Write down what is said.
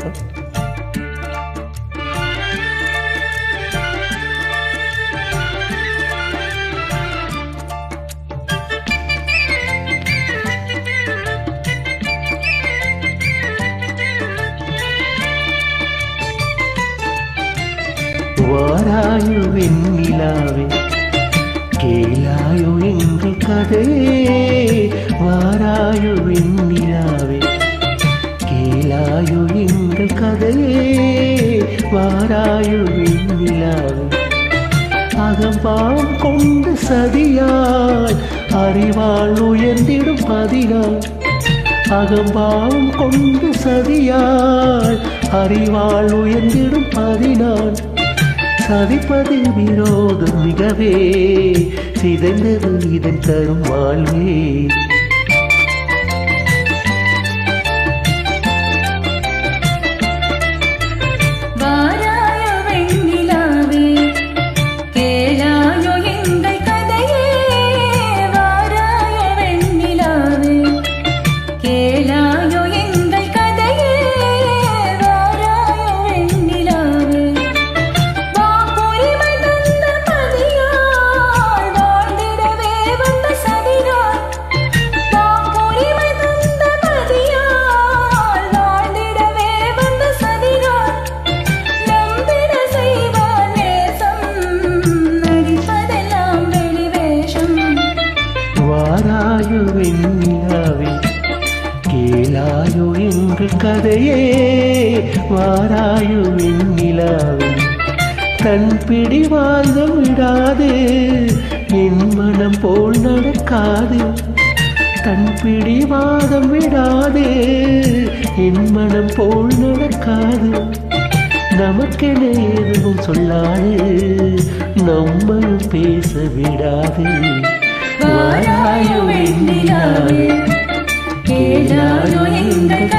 வணக்கம். வாராயோ வெண்ணிலாவே கேளாயோ எங்கள் கதையே, வாராயோ வெண்ணிலாவே கேளாயோ எங்கள் கதையே, வாராயோ வெண்ணிலாவே. அகம்பாவம் கொண்டு சதியாய் அறிவால் உயர்ந்திடும் பதினாள், அகம்பாவம் கொண்டு சதியாய் அறிவால் உயர்ந்திடும் பதினாள். சதிப்பதில் விரோதம் மிகவே சிதைந்தது இதன் தரும் வாழ்வே. வாராயோ வெண்ணிலாவே கேளாயோ எங்கள் கதையே, வாராயோ வெண்ணிலாவே. தன் பிடிவாதம் விடாது என் மனம் போல் நடக்காது, தன் பிடிவாதம் விடாது என் மனம் போல் நடக்காது. நமக்கென எதுவும் சொல்லாது நம்மளும் பேச விடாது. வாராயோ வெண்ணிலாவே கேளாயோ எங்கள்